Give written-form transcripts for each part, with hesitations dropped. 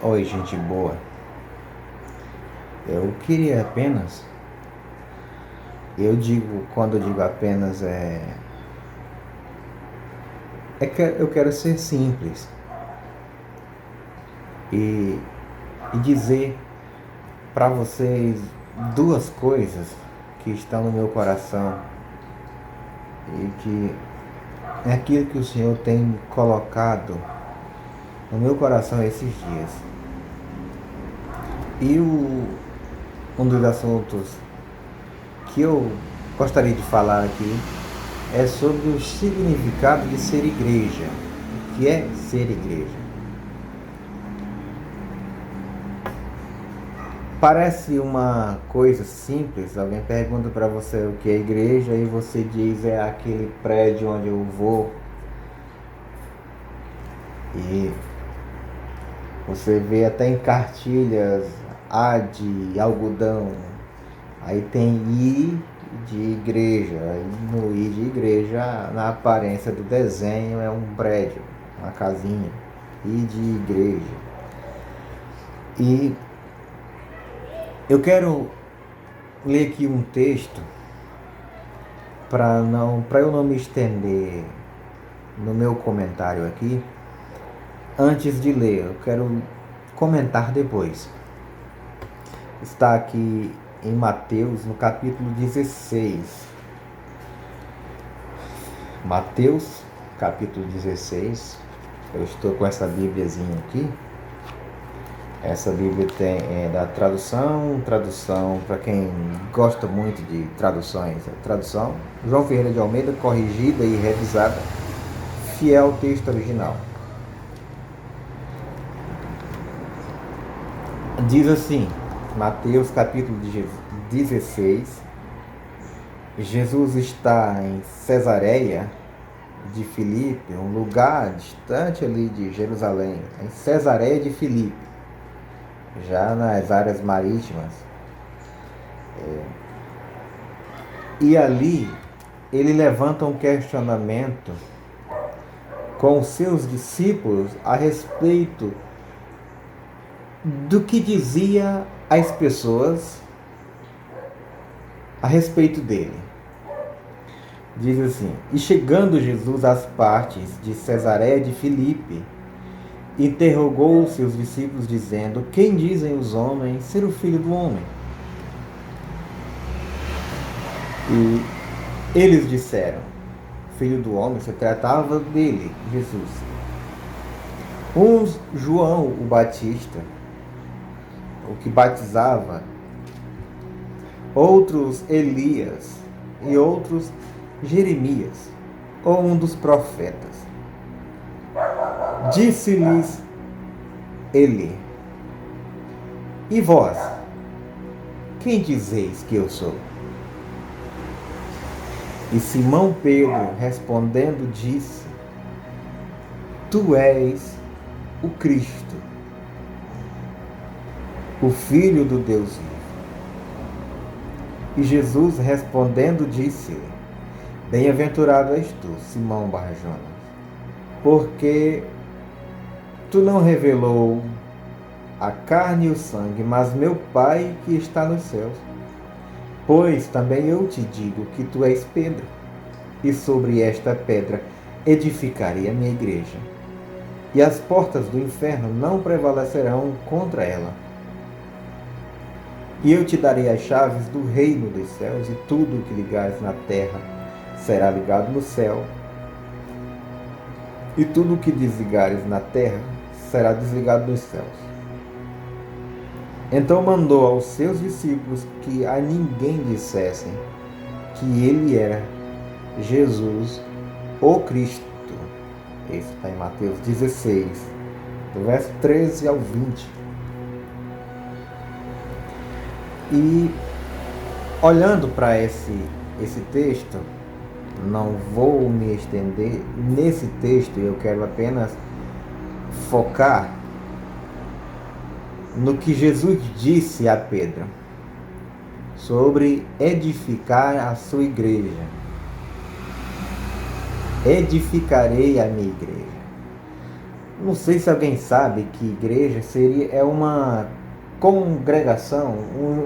Oi, gente boa. Eu queria apenas, quando eu digo apenas, é que eu quero ser simples e, e dizer para vocês duas coisas que estão no meu coração e que é aquilo que o Senhor tem colocado no meu coração esses dias. Um dos assuntos que eu gostaria de falar aqui é sobre o significado de ser igreja. O que é ser igreja? Parece uma coisa simples. Alguém pergunta para você o que é igreja e você diz é aquele prédio onde eu vou e você vê até em cartilhas A de algodão, aí tem I de igreja, aí no I de igreja, na aparência do desenho, é um prédio, uma casinha, I de igreja. E eu quero ler aqui um texto para eu não me estender no meu comentário aqui. Antes de ler, eu quero comentar depois. Está aqui em Mateus, no capítulo 16. Mateus, capítulo 16. Eu estou com essa bíbliazinha aqui. Essa Bíblia é da tradução para quem gosta muito de traduções. Tradução João Ferreira de Almeida, corrigida e revisada, fiel ao texto original. Diz assim, Mateus capítulo 16, Jesus está em Cesareia de Filipe, um lugar distante ali de Jerusalém, em Cesareia de Filipe, já nas áreas marítimas. E ali ele levanta um questionamento com os seus discípulos a respeito do que dizia as pessoas a respeito dele. Diz assim: e chegando Jesus às partes de Cesareia de Filipe, interrogou os seus discípulos dizendo: quem dizem os homens ser o Filho do Homem? E eles disseram: Filho do Homem, se tratava dele, Jesus. Uns João o Batista, o que batizava, outros Elias e outros Jeremias, ou um dos profetas. Disse-lhes ele: e vós, quem dizeis que eu sou? E Simão Pedro, respondendo, disse: tu és o Cristo, o Filho do Deus vivo. E Jesus, respondendo, disse-lhe: bem-aventurado és tu, Simão Bar-Jonas, porque tu não revelou a carne e o sangue, mas meu Pai que está nos céus. Pois também eu te digo que tu és Pedro, e sobre esta pedra edificarei a minha igreja, e as portas do inferno não prevalecerão contra ela. E eu te darei as chaves do reino dos céus, e tudo o que ligares na terra será ligado no céu, e tudo o que desligares na terra será desligado nos céus. Então mandou aos seus discípulos que a ninguém dissessem que ele era Jesus, o Cristo. Esse está em Mateus 16, do verso 13 ao 20. E olhando para esse texto, não vou me estender nesse texto, eu quero apenas focar no que Jesus disse a Pedro sobre edificar a sua igreja. Edificarei a minha igreja. Não sei se alguém sabe que igreja é uma congregação,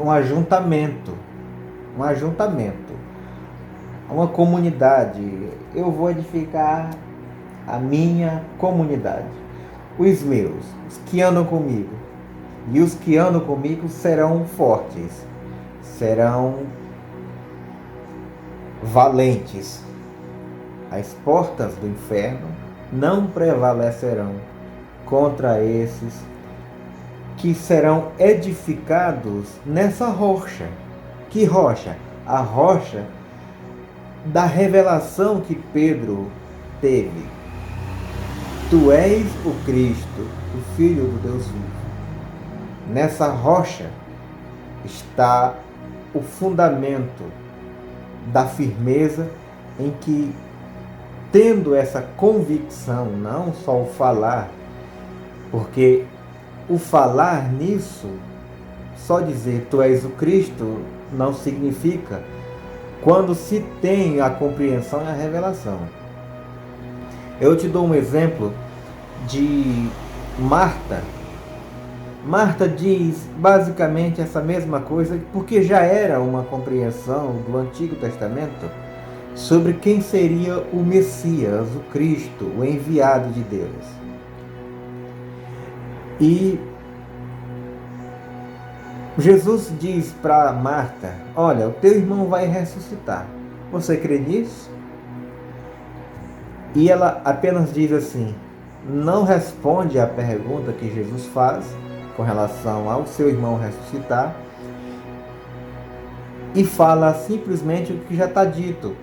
um ajuntamento, um ajuntamento, uma comunidade. Eu vou edificar a minha comunidade, os meus, os que andam comigo. E os que andam comigo serão fortes, serão valentes. As portas do inferno não prevalecerão contra esses que serão edificados nessa rocha. Que rocha? A rocha da revelação que Pedro teve. Tu és o Cristo, o Filho do Deus vivo. Nessa rocha está o fundamento da firmeza em que, tendo essa convicção, não só o falar, porque o falar nisso, só dizer tu és o Cristo, não significa quando se tem a compreensão e a revelação. Eu te dou um exemplo de Marta. Marta diz basicamente essa mesma coisa, porque já era uma compreensão do Antigo Testamento sobre quem seria o Messias, o Cristo, o enviado de Deus. E Jesus diz para Marta: olha, o teu irmão vai ressuscitar. Você crê nisso? E ela apenas diz assim, não responde à pergunta que Jesus faz com relação ao seu irmão ressuscitar, e fala simplesmente o que já está dito.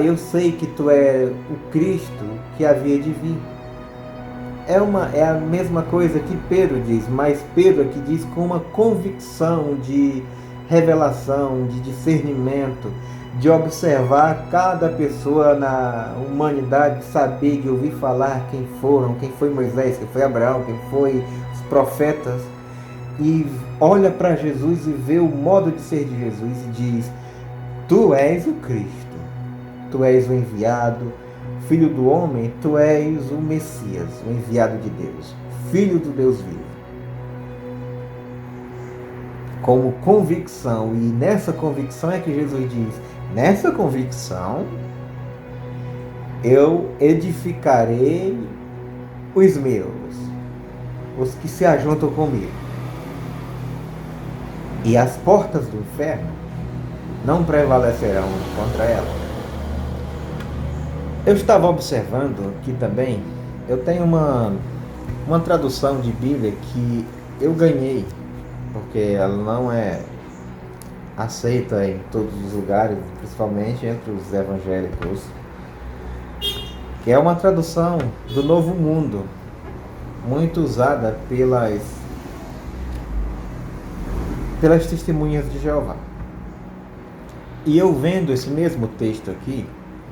Eu sei que tu é o Cristo que havia de vir. É a mesma coisa que Pedro diz, mas Pedro aqui diz com uma convicção de revelação, de discernimento, de observar cada pessoa na humanidade, saber, de ouvir falar quem foi Moisés, quem foi Abraão, quem foi os profetas, e olha para Jesus e vê o modo de ser de Jesus e diz: tu és o Cristo, tu és o enviado, Filho do homem, tu és o Messias, o enviado de Deus, Filho do Deus vivo. Como convicção, e nessa convicção é que Jesus diz: nessa convicção eu edificarei os meus, os que se ajuntam comigo. E as portas do inferno não prevalecerão contra ela. Eu estava observando aqui também, eu tenho uma tradução de Bíblia que eu ganhei, porque ela não é aceita em todos os lugares, principalmente entre os evangélicos, que é uma tradução do Novo Mundo, muito usada pelas testemunhas de Jeová. E eu vendo esse mesmo texto aqui,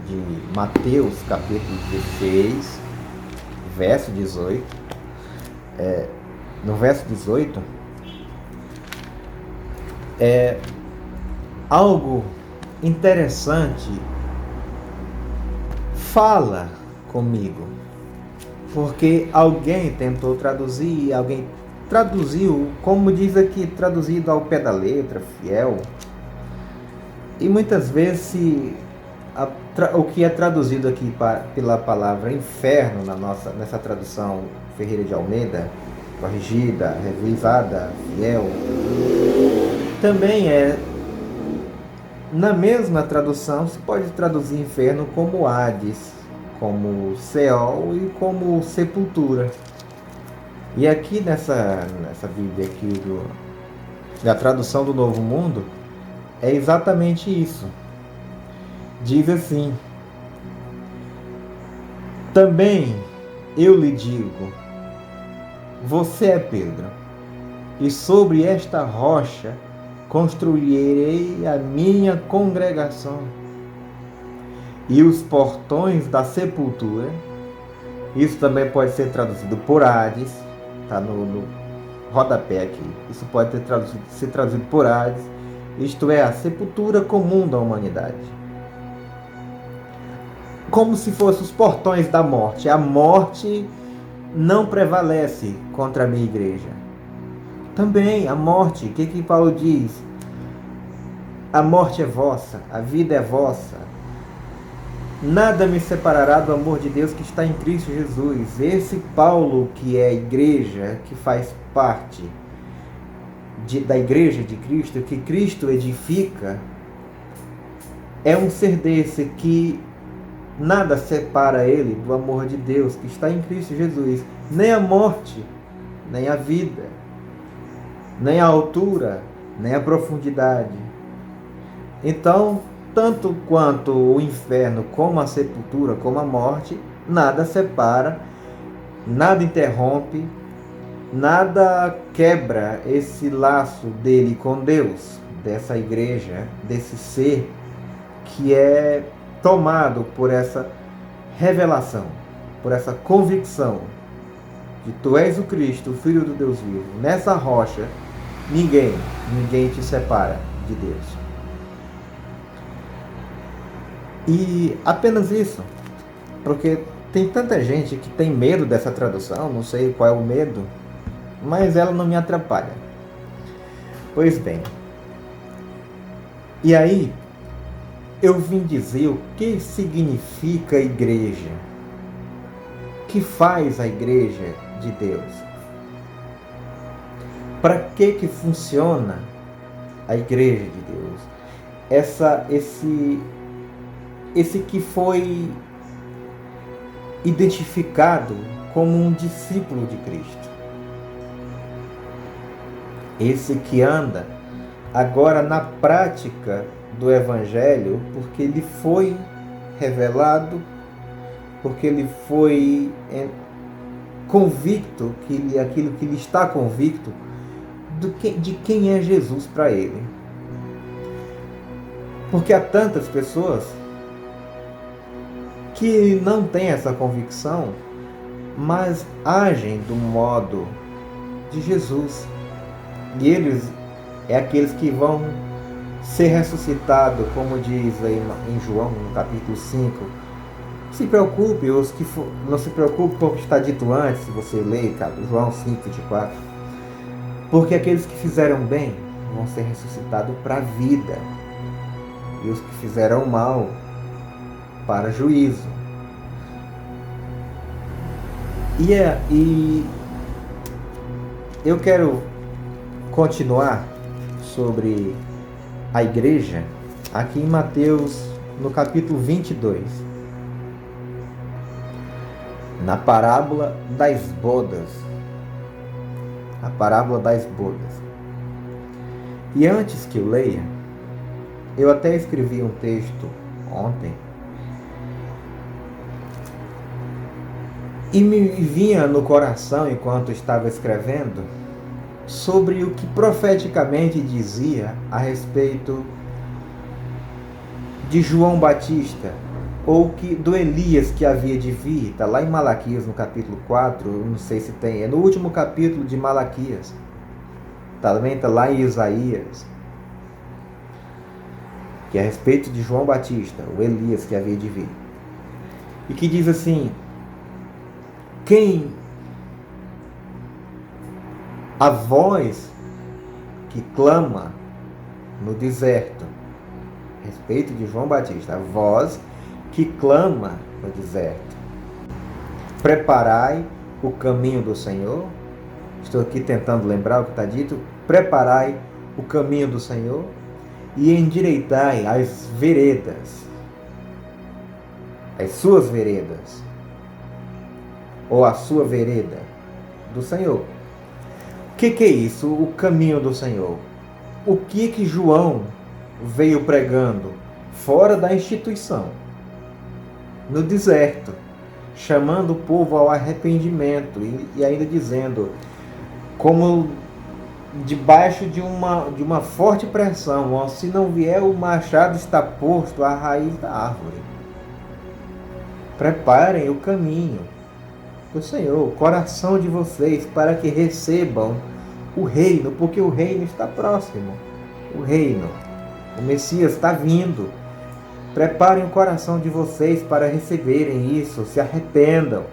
de Mateus capítulo 16, verso 18, no verso 18, algo interessante fala comigo, porque alguém tentou traduzir, alguém traduziu, como diz aqui, traduzido ao pé da letra, fiel, e muitas vezes o que é traduzido aqui pela palavra inferno nessa tradução Ferreira de Almeida, corrigida, revisada, fiel, também na mesma tradução se pode traduzir inferno como Hades, como Seol e como sepultura. E aqui nessa Bíblia aqui da tradução do Novo Mundo é exatamente isso. Diz assim: também eu lhe digo, você é Pedro, e sobre esta rocha construirei a minha congregação, e os portões da sepultura, isso também pode ser traduzido por Hades, está no rodapé aqui, isso pode ser traduzido por Hades, isto é, a sepultura comum da humanidade. Como se fossem os portões da morte. A morte não prevalece contra a minha igreja. Também a morte, o que Paulo diz? A morte é vossa, a vida é vossa. Nada me separará do amor de Deus que está em Cristo Jesus. Esse Paulo, que é a igreja, que faz parte da igreja de Cristo, que Cristo edifica, é um ser desse que nada separa ele do amor de Deus que está em Cristo Jesus. Nem a morte, nem a vida, nem a altura, nem a profundidade. Então, tanto quanto o inferno, como a sepultura, como a morte, nada separa, nada interrompe, nada quebra esse laço dele com Deus, dessa igreja, desse ser que é tomado por essa revelação, por essa convicção de tu és o Cristo, o Filho do Deus vivo. Nessa rocha, ninguém te separa de Deus. E apenas isso, porque tem tanta gente que tem medo dessa tradução, não sei qual é o medo, mas ela não me atrapalha. Pois bem, e aí eu vim dizer o que significa igreja, o que faz a igreja de Deus, para que funciona a igreja de Deus, esse que foi identificado como um discípulo de Cristo, esse que anda agora na prática do Evangelho, porque ele foi revelado, porque ele foi convicto, aquilo que ele está convicto de quem é Jesus para ele. Porque há tantas pessoas que não têm essa convicção, mas agem do modo de Jesus. E eles é aqueles que vão ser ressuscitados, como diz aí em João, no capítulo 5. Se preocupe, não se preocupe com o que está dito antes, se você ler João 5:24. Porque aqueles que fizeram bem vão ser ressuscitados para a vida, e os que fizeram mal para juízo. E eu quero continuar sobre a igreja aqui em Mateus, no capítulo 22, na parábola das bodas. A parábola das bodas. E antes que eu leia, eu até escrevi um texto ontem e me vinha no coração, enquanto estava escrevendo, sobre o que profeticamente dizia a respeito de João Batista, ou do Elias que havia de vir. Está lá em Malaquias, no capítulo 4, não sei se tem, é no último capítulo de Malaquias. Também está lá em Isaías, que é a respeito de João Batista, o Elias que havia de vir. E que diz assim: a voz que clama no deserto, a respeito de João Batista, a voz que clama no deserto: preparai o caminho do Senhor. Estou aqui tentando lembrar o que está dito. Preparai o caminho do Senhor e endireitai as veredas, as suas veredas, ou a sua vereda do Senhor. O que é isso, o caminho do Senhor? O que João veio pregando fora da instituição, no deserto, chamando o povo ao arrependimento e ainda dizendo, como debaixo de uma forte pressão: ó, se não vier o machado está posto à raiz da árvore. Preparem o caminho do Senhor, o coração de vocês, para que recebam o reino, porque o reino está próximo. O reino, o Messias está vindo. Preparem o coração de vocês para receberem isso, se arrependam.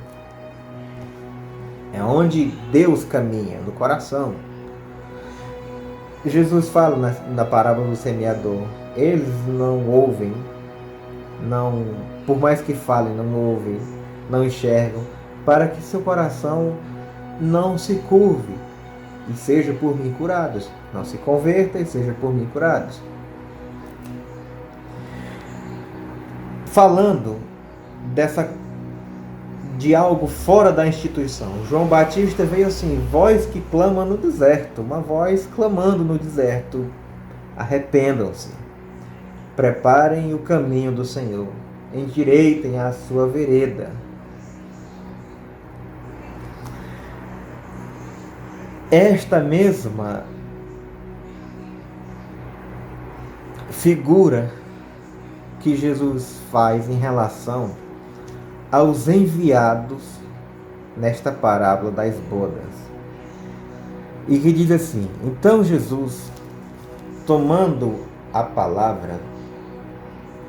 É onde Deus caminha, no coração. Jesus fala na parábola do semeador, eles não ouvem, não, por mais que falem, não ouvem, não enxergam, para que seu coração não se curve e seja por mim curados. Não se converta e seja por mim curados. Falando de algo fora da instituição, João Batista veio assim, voz que clama no deserto, uma voz clamando no deserto, arrependam-se, preparem o caminho do Senhor, endireitem a sua vereda. Esta mesma figura que Jesus faz em relação aos enviados nesta parábola das bodas. E que diz assim: então Jesus, tomando a palavra,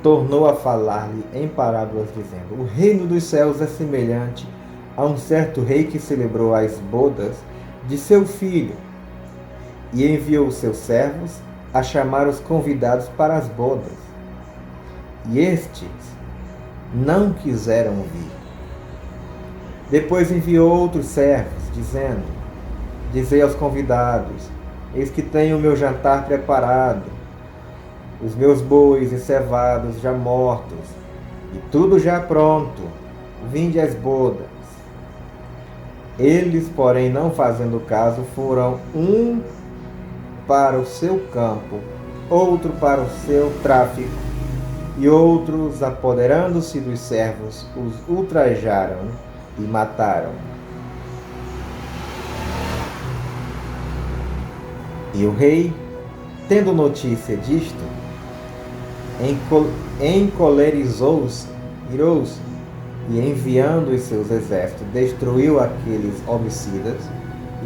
tornou a falar-lhe em parábolas, dizendo: o reino dos céus é semelhante a um certo rei que celebrou as bodas de seu filho e enviou seus servos a chamar os convidados para as bodas. E estes não quiseram vir. Depois enviou outros servos, dizendo: dizei aos convidados: eis que tenho o meu jantar preparado, os meus bois encevados já mortos, e tudo já pronto, vinde às bodas. Eles, porém, não fazendo caso, foram um para o seu campo, outro para o seu tráfico, e outros, apoderando-se dos servos, os ultrajaram e mataram. E o rei, tendo notícia disto, encolerizou-se, irou-se, e enviando os seus exércitos, destruiu aqueles homicidas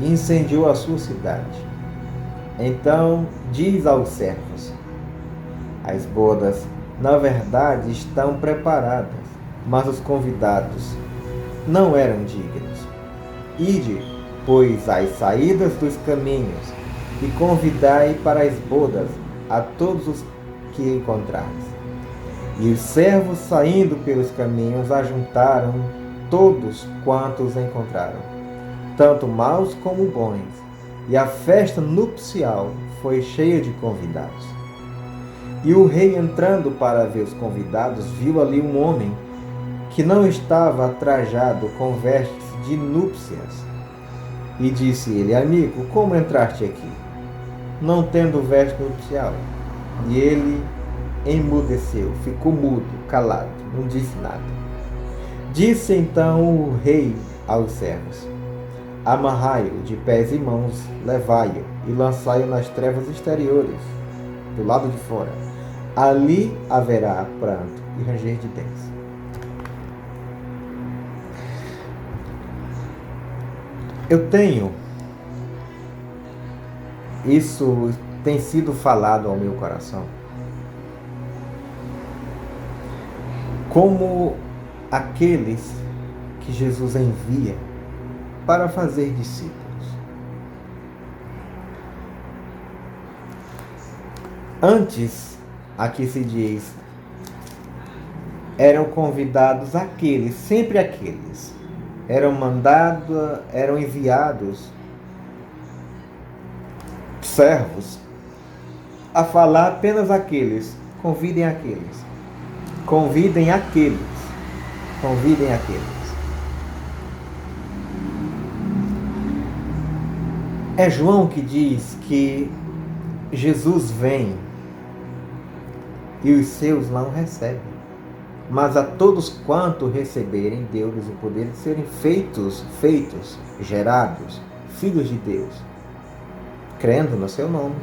e incendiou a sua cidade. Então diz aos servos: as bodas, na verdade, estão preparadas, mas os convidados não eram dignos. Ide, pois, às saídas dos caminhos, e convidai para as bodas a todos os que encontrares. E os servos, saindo pelos caminhos, ajuntaram todos quantos encontraram, tanto maus como bons, e a festa nupcial foi cheia de convidados. E o rei, entrando para ver os convidados, viu ali um homem que não estava trajado com vestes de núpcias. E disse ele: amigo, como entraste aqui, não tendo veste nupcial? E ele emudeceu, ficou mudo, calado, não disse nada. Disse então o rei aos servos: amarrai-o de pés e mãos, levai-o e lançai-o nas trevas exteriores, do lado de fora. Ali haverá pranto e ranger de dentes. Eu tenho, isso tem sido falado ao meu coração, como aqueles que Jesus envia para fazer discípulos. Antes, aqui se diz, eram convidados aqueles, sempre aqueles, eram enviados servos a falar apenas aqueles, convidem aqueles, convidem aqueles, convidem aqueles. É João que diz que Jesus vem e os seus não recebem, mas a todos quanto receberem, deu-lhes o poder de serem feitos, gerados, filhos de Deus, crendo no seu nome.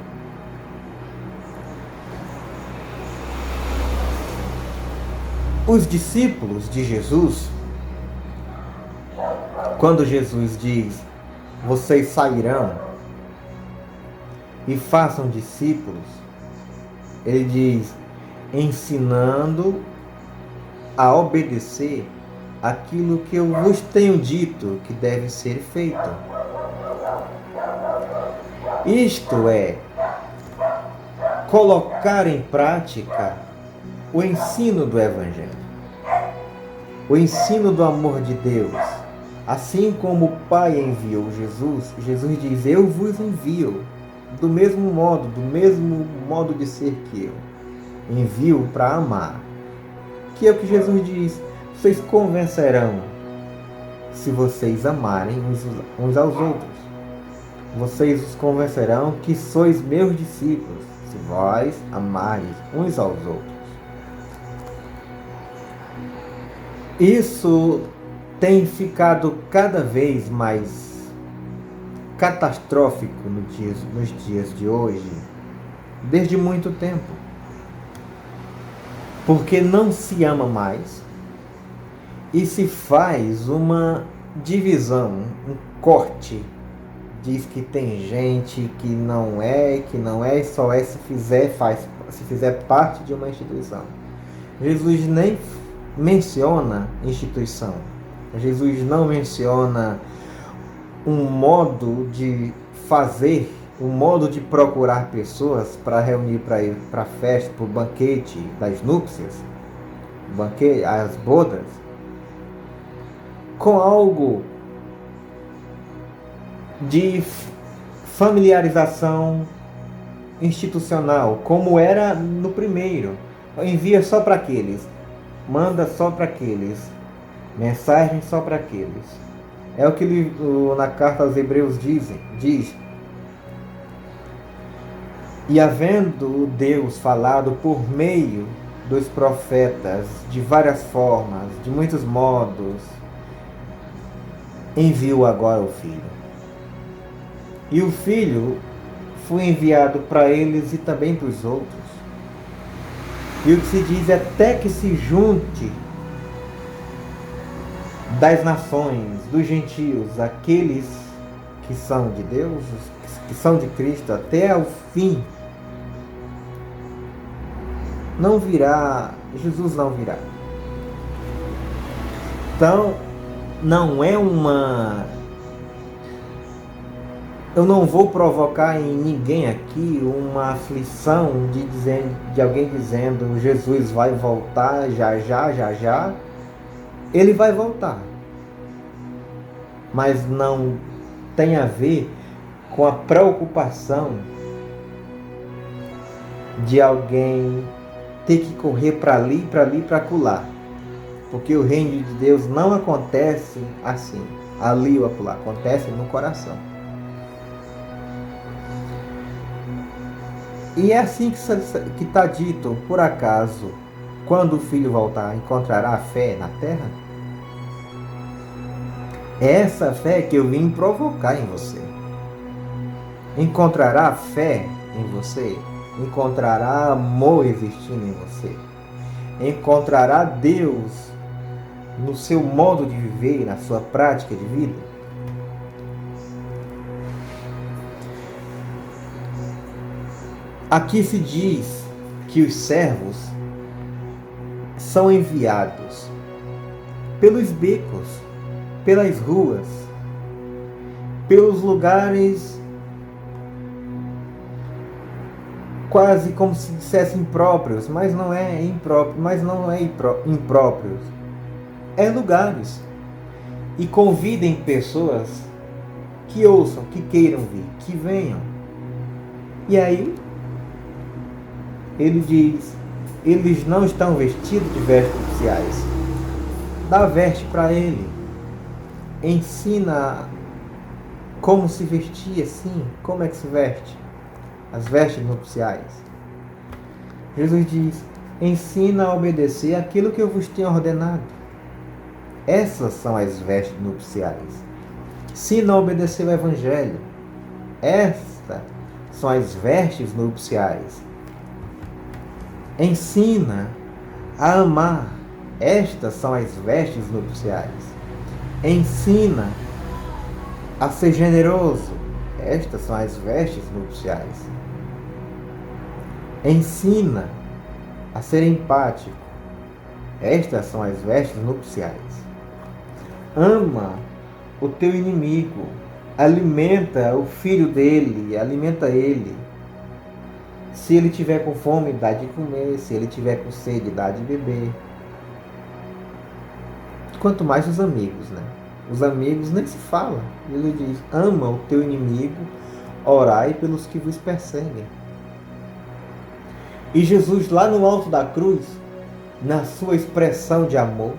Os discípulos de Jesus, quando Jesus diz: vocês sairão e façam discípulos, ele diz: ensinando a obedecer aquilo que eu vos tenho dito que deve ser feito. Isto é, colocar em prática o ensino do Evangelho, o ensino do amor de Deus. Assim como o Pai enviou Jesus, Jesus diz: eu vos envio, do mesmo modo de ser que eu envio para amar. Que é o que Jesus diz: vocês convencerão se vocês amarem uns aos outros. Vocês os convencerão que sois meus discípulos, se vós amarem uns aos outros. Isso tem ficado cada vez mais catastrófico nos dias de hoje, desde muito tempo. Porque não se ama mais e se faz uma divisão, um corte. Diz que tem gente que não é, só é se fizer parte de uma instituição. Jesus nem menciona instituição. Jesus não menciona um modo de fazer, um modo de procurar pessoas para reunir para ir para a festa, para o banquete das núpcias, as bodas, com algo de familiarização institucional, como era no primeiro. Envia só para aqueles, manda só para aqueles, mensagem só para aqueles. É o que na carta aos Hebreus diz. E havendo Deus falado por meio dos profetas de várias formas, de muitos modos, enviou agora o Filho. E o Filho foi enviado para eles e também para os outros. E o que se diz é até que se junte das nações, dos gentios, aqueles que são de Deus, que são de Cristo, até ao fim. Não virá, Jesus não virá. Então, não é eu não vou provocar em ninguém aqui uma aflição de alguém dizendo: Jesus vai voltar já. Ele vai voltar. Mas não tem a ver com a preocupação de alguém ter que correr para ali, para acolá. Porque o reino de Deus não acontece assim, ali ou acolá, acontece no coração. E é assim que está dito: por acaso, quando o Filho voltar, encontrará a fé na terra? É essa fé que eu vim provocar em você. Encontrará fé em você? Encontrará amor existindo em você? Encontrará Deus no seu modo de viver, na sua prática de vida? Aqui se diz que os servos são enviados pelos becos, pelas ruas, pelos lugares quase como se dissesse impróprios, mas não é impróprios. É lugares. E convidem pessoas que ouçam, que queiram vir, que venham. E aí ele diz: eles não estão vestidos de vestes nupciais. Dá veste para ele. Ensina como se vestir assim. Como é que se veste? As vestes nupciais. Jesus diz: ensina a obedecer aquilo que eu vos tenho ordenado. Essas são as vestes nupciais. Ensina a obedecer o Evangelho. Estas são as vestes nupciais. Ensina a amar. Estas são as vestes nupciais. Ensina a ser generoso. Estas são as vestes nupciais. Ensina a ser empático. Estas são as vestes nupciais. ama o teu inimigo, alimenta o filho dele, alimenta ele. Se ele tiver com fome, dá de comer. Se ele tiver com sede, dá de beber. Quanto mais os amigos, né? Os amigos nem se fala. Ele diz, ama o teu inimigo, orai pelos que vos perseguem. E Jesus, lá no alto da cruz, na sua expressão de amor,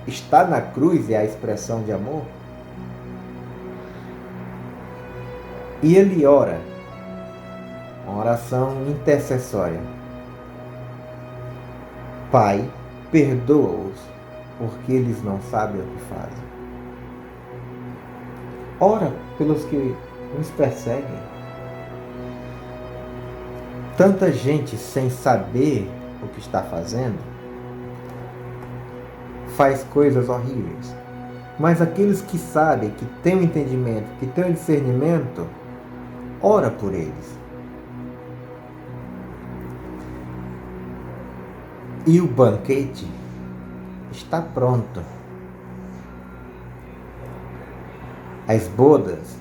está na cruz é a expressão de amor, e ele ora, uma oração intercessória. Pai, perdoa-os, porque eles não sabem o que fazem. Ora pelos que nos perseguem. Tanta gente sem saber o que está fazendo faz coisas horríveis. Mas aqueles que sabem, que têm o entendimento, que têm o discernimento, ora por eles. E o banquete está pronto. As bodas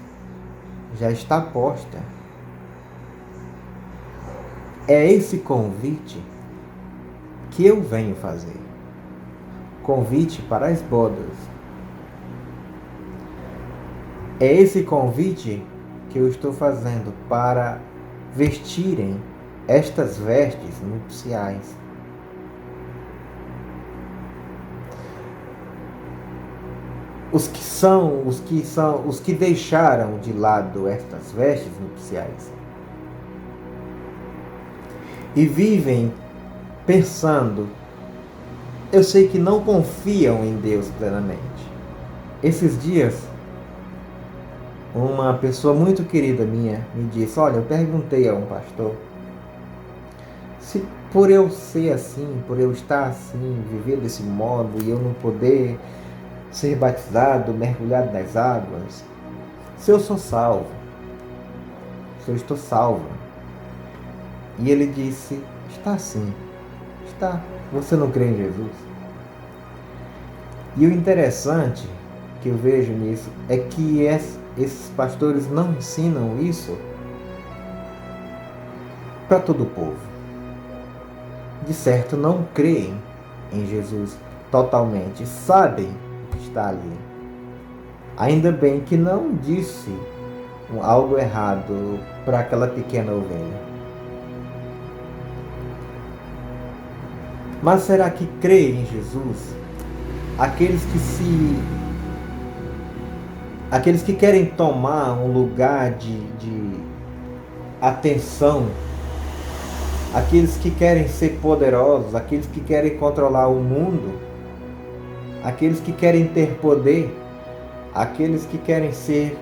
já está posta. É esse convite que eu venho fazer. Convite para as bodas. É esse convite que eu estou fazendo para vestirem estas vestes nupciais. Os que deixaram de lado estas vestes nupciais e vivem pensando, eu sei que não confiam em Deus plenamente. Esses dias, uma pessoa muito querida minha me disse, olha, eu perguntei a um pastor se por eu ser assim, por eu estar assim, viver desse modo e eu não poder ser batizado, mergulhado nas águas, se eu sou salvo, se eu estou salvo. E ele disse, está sim, está. Você não crê em Jesus? E o interessante que eu vejo nisso é que esses pastores não ensinam isso para todo o povo. De certo, não creem em Jesus totalmente, sabem o que está ali. Ainda bem que não disse algo errado para aquela pequena ovelha. Mas será que creem em Jesus aqueles que querem tomar um lugar de atenção, aqueles que querem ser poderosos, aqueles que querem controlar o mundo, aqueles que querem ter poder, aqueles que querem ser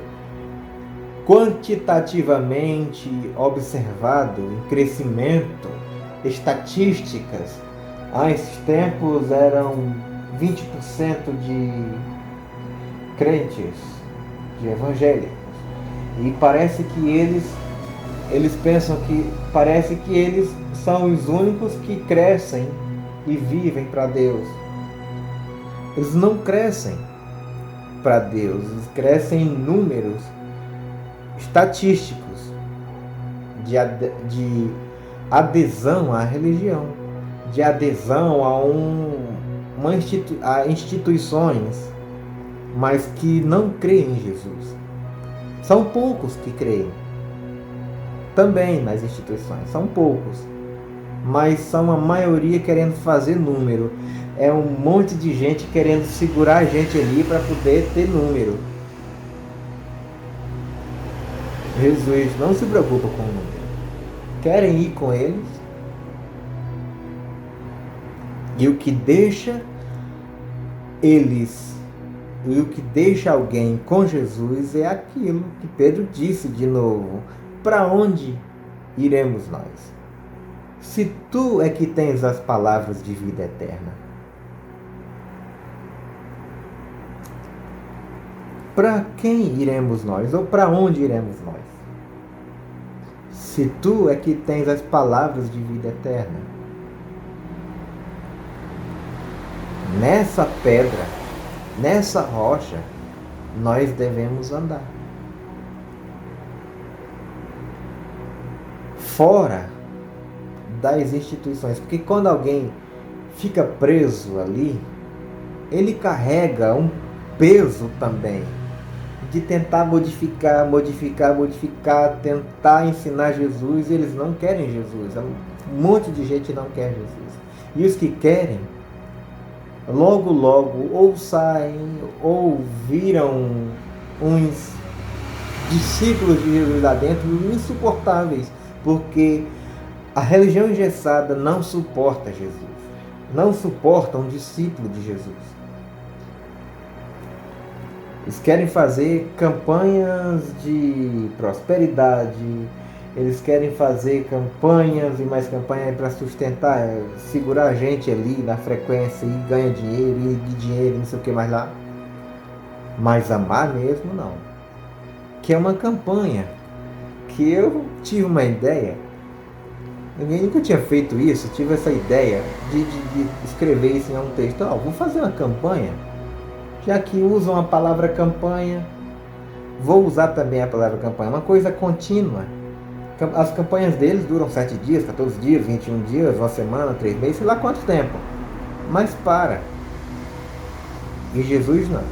quantitativamente observado em crescimento, estatísticas. Esses tempos eram 20% de crentes, de evangélicos. E parece que eles pensam que parece que eles são os únicos que crescem e vivem para Deus. Eles não crescem para Deus, eles crescem em números estatísticos de adesão à religião, de adesão a instituições, mas que não creem em Jesus. São poucos que creem também nas instituições, são poucos, mas são a maioria querendo fazer número. É um monte de gente querendo segurar a gente ali para poder ter número. Jesus não se preocupa com o número. Querem ir com eles. E o que deixa alguém com Jesus é aquilo que Pedro disse de novo. Para onde iremos nós? Se tu é que tens as palavras de vida eterna. Para quem iremos nós? Ou para onde iremos nós? Se tu é que tens as palavras de vida eterna. Nessa pedra Nessa rocha nós devemos andar. Fora das instituições, porque quando alguém fica preso ali, ele carrega um peso também de tentar modificar, tentar ensinar Jesus, e eles não querem Jesus. Um monte de gente não quer Jesus. E os que querem, logo ou saem ou viram uns discípulos de Jesus lá dentro insuportáveis, porque a religião engessada não suporta Jesus, não suporta um discípulo de Jesus. Eles querem fazer campanhas de prosperidade, eles querem fazer campanhas e mais campanhas para sustentar, segurar a gente ali na frequência e ganha dinheiro, e de dinheiro, não sei o que mais lá. Mas amar mesmo não. Que é uma campanha que eu tive uma ideia, ninguém nunca tinha feito isso, tive essa ideia de escrever isso em um texto. Vou fazer uma campanha, já que usam a palavra campanha, vou usar também a palavra campanha, uma coisa contínua. As campanhas deles duram 7 dias, 14 dias, 21 dias, uma semana, 3 meses, sei lá quanto tempo. Mas para. E Jesus não.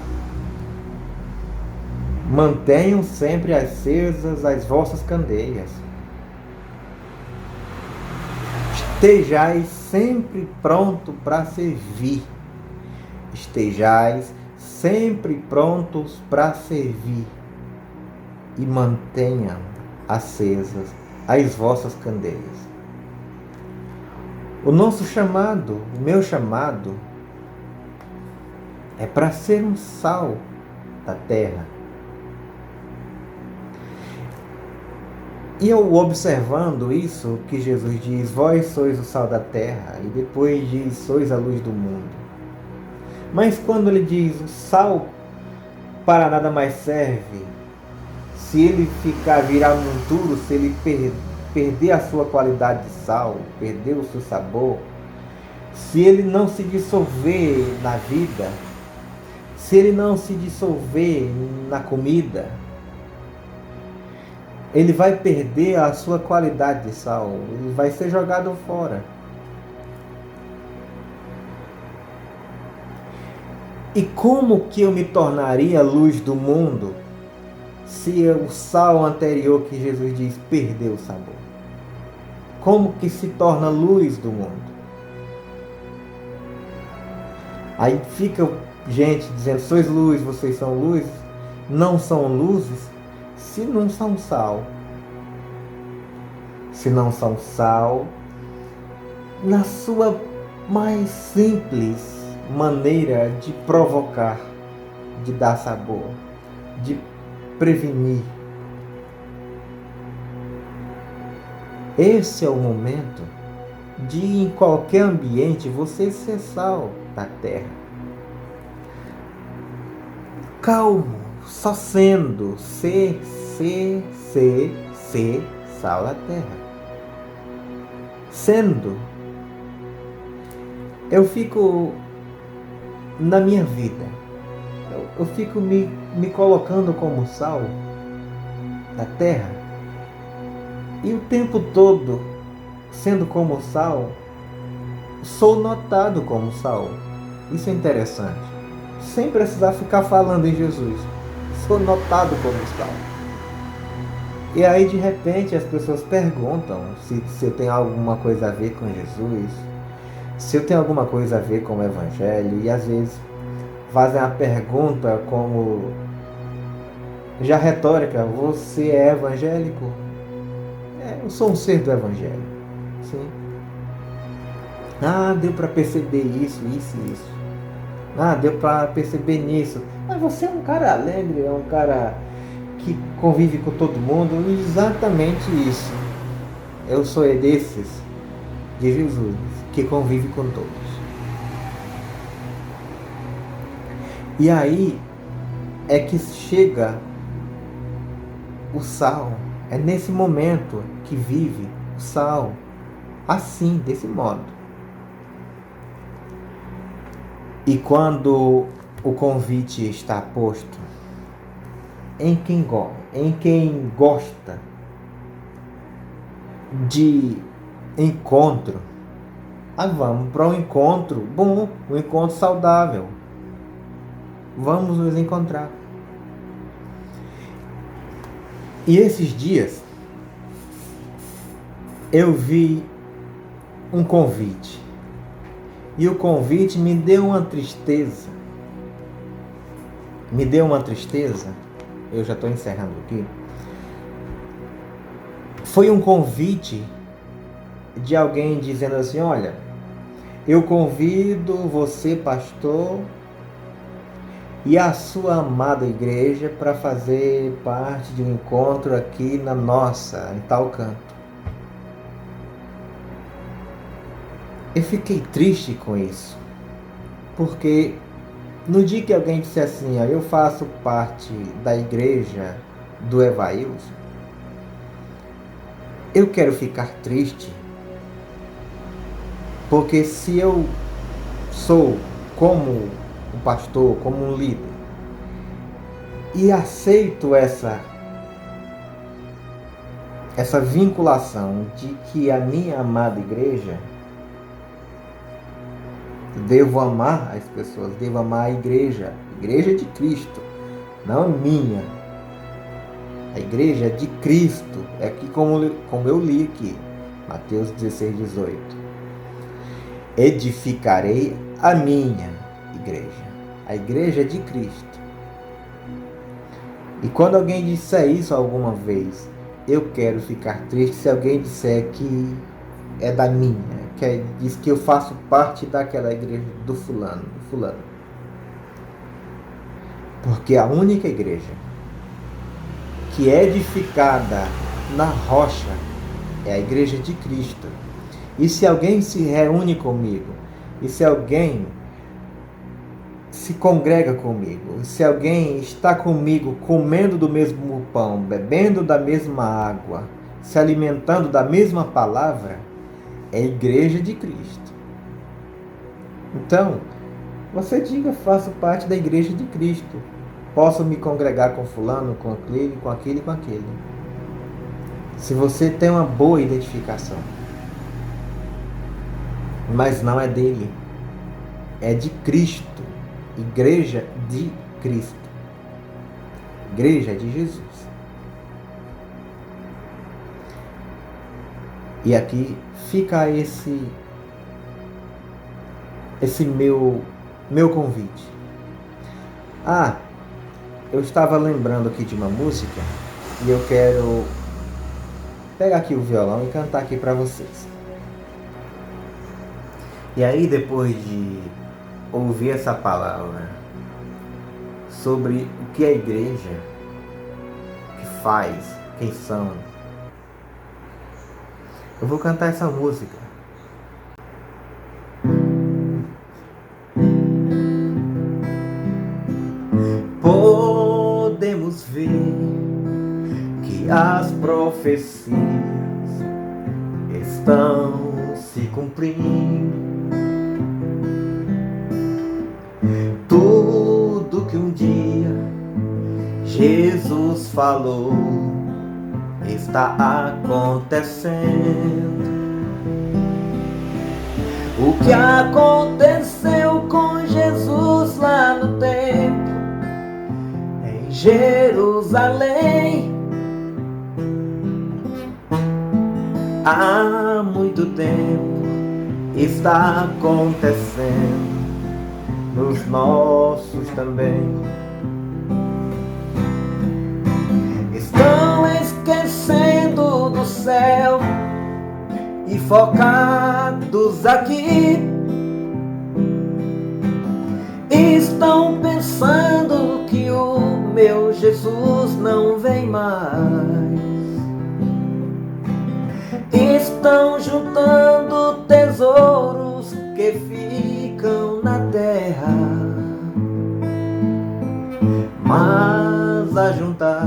Mantenham sempre acesas as vossas candeias. Estejais sempre pronto para servir. Estejais sempre prontos para servir. E mantenham acesas as vossas candeias. O nosso chamado, o meu chamado, é para ser um sal da terra. E eu observando isso, que Jesus diz, vós sois o sal da terra, e depois diz, sois a luz do mundo. Mas quando ele diz, o sal para nada mais serve, se ele virar monturo, se ele perder a sua qualidade de sal, perder o seu sabor, se ele não se dissolver na vida, se ele não se dissolver na comida, ele vai perder a sua qualidade de sal, ele vai ser jogado fora. E como que eu me tornaria luz do mundo se o sal anterior que Jesus diz perdeu o sabor? Como que se torna luz do mundo? Aí fica gente dizendo, sois luz, vocês são luzes. Não são luzes se não são sal. Se não são sal, na sua mais simples maneira de provocar, de dar sabor, de prevenir. Esse é o momento de, em qualquer ambiente, você ser sal da terra. Calmo, só sendo, ser sal da terra. Sendo. Eu fico na minha vida, eu fico me colocando como sal da terra, e o tempo todo, sendo como sal, sou notado como sal. Isso é interessante. Sem precisar ficar falando em Jesus, sou notado como sal. E aí de repente as pessoas perguntam se eu tenho alguma coisa a ver com Jesus, se eu tenho alguma coisa a ver com o Evangelho, e às vezes fazem a pergunta como já retórica, você é evangélico? Eu sou um ser do Evangelho. Sim. Deu para perceber isso. Deu para perceber nisso. Mas você é um cara alegre, é um cara que convive com todo mundo. Exatamente isso. Eu sou desses de Jesus, que convive com todos. E aí é que chega o sal. É nesse momento que vive o sal, assim, desse modo. E quando o convite está posto em quem gosta de encontro. Vamos para um encontro bom, um encontro saudável. Vamos nos encontrar. E esses dias eu vi um convite. E o convite me deu uma tristeza. Eu já estou encerrando aqui. Foi um convite de alguém dizendo assim: olha, eu convido você, pastor, e a sua amada igreja para fazer parte de um encontro aqui na nossa, em tal canto. Eu fiquei triste com isso, porque no dia que alguém disse assim: ó, eu faço parte da igreja do Evailson, eu quero ficar triste, porque se eu sou como um pastor, como um líder, e aceito essa vinculação de que a minha amada igreja, devo amar as pessoas, devo amar a igreja de Cristo, não minha. A igreja de Cristo, é aqui como eu li aqui, Mateus 16, 18. Edificarei a minha igreja, a igreja de Cristo. E quando alguém disser isso alguma vez, eu quero ficar triste se alguém disser que é da minha, diz que eu faço parte daquela igreja do fulano. Porque a única igreja que é edificada na rocha é a igreja de Cristo. E se alguém se reúne comigo, e se alguém se congrega comigo, se alguém está comigo comendo do mesmo pão, bebendo da mesma água, se alimentando da mesma palavra, é a igreja de Cristo. Então, você diga: faço parte da igreja de Cristo. Posso me congregar com fulano, com aquele, com aquele e com aquele. Se você tem uma boa identificação. Mas não é dele. É de Cristo. Igreja de Cristo. Igreja de Jesus. E aqui fica esse meu convite. Eu estava lembrando aqui de uma música e eu quero pegar aqui o violão e cantar aqui para vocês. E aí, depois de ouvir essa palavra sobre o que é a igreja, o que faz, quem são, eu vou cantar essa música. Podemos ver que as profecias estão se cumprindo. Tudo que um dia Jesus falou está acontecendo. O que aconteceu com Jesus lá no templo, em Jerusalém, há muito tempo está acontecendo nos nossos também. Estão esquecendo do céu e focados aqui, estão pensando que o meu Jesus não vem mais. Estão juntando tesouros que ficam na terra, mas a juntar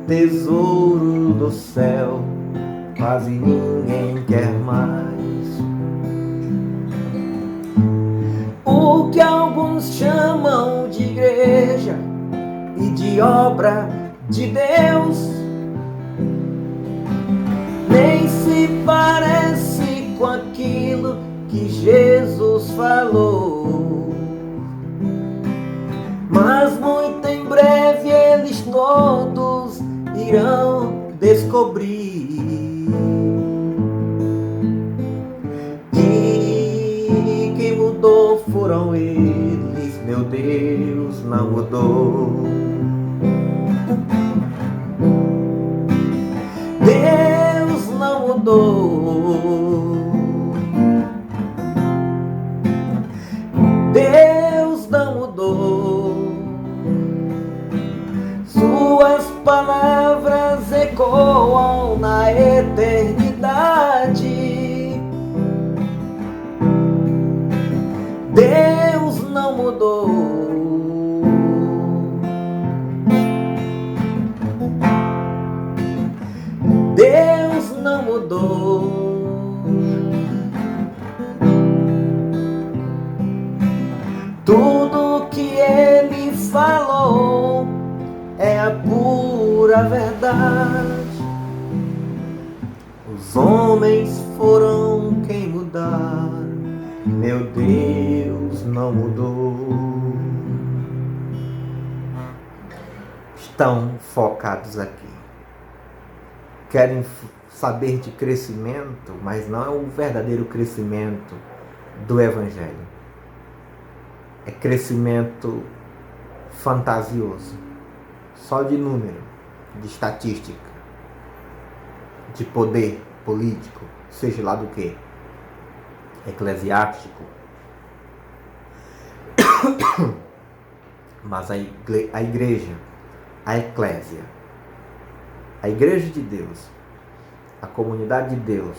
tesouro do céu quase ninguém quer mais. O que alguns chamam de igreja e de obra de Deus, nem se parece com aquilo que Jesus falou. Mas muito em breve eles todos irão descobrir que quem mudou foram eles, meu Deus não mudou. Deus não mudou. Deus não mudou. Suas palavras ecoam na eternidade. Deus não mudou. Deus não mudou. Tudo que ele falou é a pura verdade. Os homens foram quem mudaram, meu Deus não mudou. Estão focados aqui. Querem saber de crescimento, mas não é o verdadeiro crescimento do Evangelho. É crescimento fantasioso, só de número, de estatística, de poder político, seja lá do que, eclesiástico. Mas a igreja, a eclésia, a igreja de Deus, a comunidade de Deus,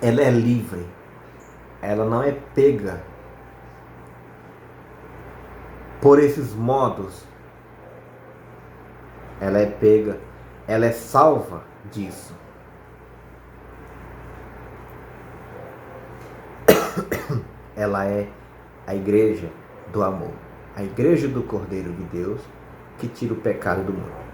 ela é livre, ela não é pega por esses modos, ela é pega, ela é salva disso. Ela é a igreja do amor, a igreja do Cordeiro de Deus que tira o pecado do mundo.